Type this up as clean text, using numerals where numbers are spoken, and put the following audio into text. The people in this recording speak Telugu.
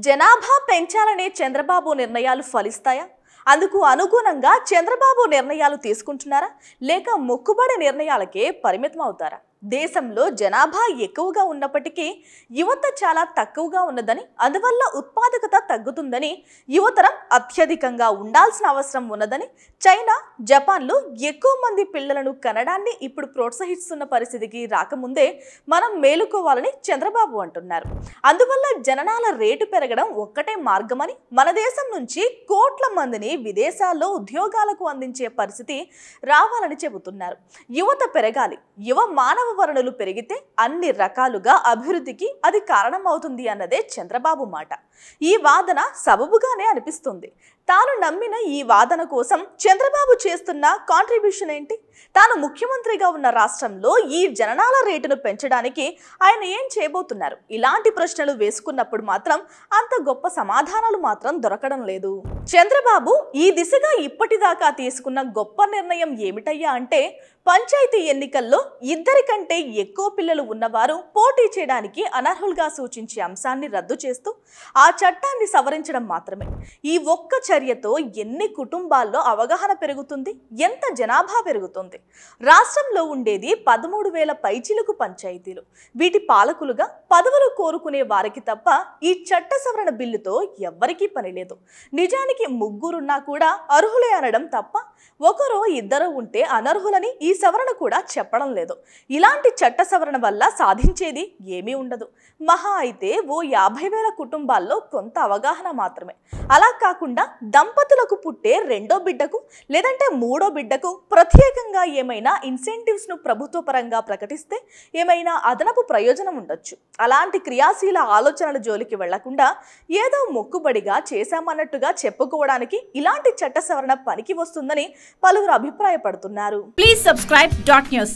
జనాభా పెంచాలనే చంద్రబాబు నిర్ణయాలు ఫలిస్తాయా? అందుకు అనుగుణంగా చంద్రబాబు నిర్ణయాలు తీసుకుంటున్నారా లేక మొక్కుబడి నిర్ణయాలకే పరిమితం అవుతారా? దేశంలో జనాభా ఎక్కువగా ఉన్నప్పటికీ యువత చాలా తక్కువగా ఉన్నదని, అందువల్ల ఉత్పాదకత తగ్గుతుందని, యువతరం అత్యధికంగా ఉండాల్సిన అవసరం ఉన్నదని, చైనా, జపాన్లో ఎక్కువ మంది పిల్లలను కనడాన్ని ఇప్పుడు ప్రోత్సహిస్తున్న పరిస్థితికి రాకముందే మనం మేలుకోవాలని చంద్రబాబు అంటున్నారు. అందువల్ల జననాల రేటు పెరగడం ఒక్కటే మార్గమని, మన దేశం నుంచి కోట్ల మందిని విదేశాల్లో ఉద్యోగాలకు అందించే పరిస్థితి రావాలని చెబుతున్నారు. యువత పెరగాలి, యువ మానవ వనరులు పెరిగితే అన్ని రకాలుగా అభివృద్ధికి అది కారణమవుతుంది అన్నదే చంద్రబాబు మాట. ఈ వాదన సబబుగానే అనిపిస్తుంది. తాను నమ్మిన ఈ వాదన కోసం చంద్రబాబు చేస్తున్న కాంట్రిబ్యూషన్ ఏంటి? తాను ముఖ్యమంత్రిగా ఉన్న రాష్ట్రంలో ఈ జననాల రేటును పెంచడానికి ఆయన ఏం చేయబోతున్నారు? ఇలాంటి ప్రశ్నలు వేసుకున్నప్పుడు మాత్రం అంత గొప్ప సమాధానాలు మాత్రం దొరకడం లేదు. చంద్రబాబు ఈ దిశగా ఇప్పటిదాకా తీసుకున్న గొప్ప నిర్ణయం ఏమిటయ్యా అంటే, పంచాయతీ ఎన్నికల్లో 2 కంటే ఎక్కువ పిల్లలు ఉన్నవారు పోటీ చేయడానికి అనర్హులుగా సూచించే అంశాన్ని రద్దు చేస్తూ ఆ చట్టాన్ని సవరించడం మాత్రమే. ఈ ఒక్క చర్యతో ఎన్ని కుటుంబాల్లో అవగాహన పెరుగుతుంది, ఎంత జనాభా పెరుగుతుంది? రాష్ట్రంలో ఉండేది 13,000 పైచిలుకు పంచాయతీలు. వీటి పాలకులుగా పదవులు కోరుకునే వారికి తప్ప ఈ చట్ట సవరణ బిల్లుతో ఎవ్వరికీ పని లేదు. నిజానికి ముగ్గురున్నా కూడా అర్హులే అనడం తప్ప, ఒకరో ఇద్దరు ఉంటే అనర్హులని ఈ సవరణ కూడా చెప్పడం లేదు. ఇలాంటి చట్ట సవరణ వల్ల సాధించేది ఏమీ ఉండదు. మహా అయితే ఓ 50,000 కుటుంబాల్లో కొంత అవగాహన మాత్రమే. అలా కాకుండా దంపతులకు పుట్టే 2వ బిడ్డకు లేదంటే 3వ బిడ్డకు ప్రత్యేకంగా ఏమైనా ఇన్సెంటివ్స్ ను ప్రభుత్వ పరంగా ప్రకటిస్తే ఏమైనా అదనపు ప్రయోజనం ఉండొచ్చు. అలాంటి క్రియాశీల ఆలోచనల జోలికి వెళ్లకుండా ఏదో మొక్కుబడిగా చేశామన్నట్టుగా చెప్పుకోవడానికి ఇలాంటి చట్ట సవరణ పనికి వస్తుందని పలువురు అభిప్రాయపడుతున్నారు. Please subscribe .news.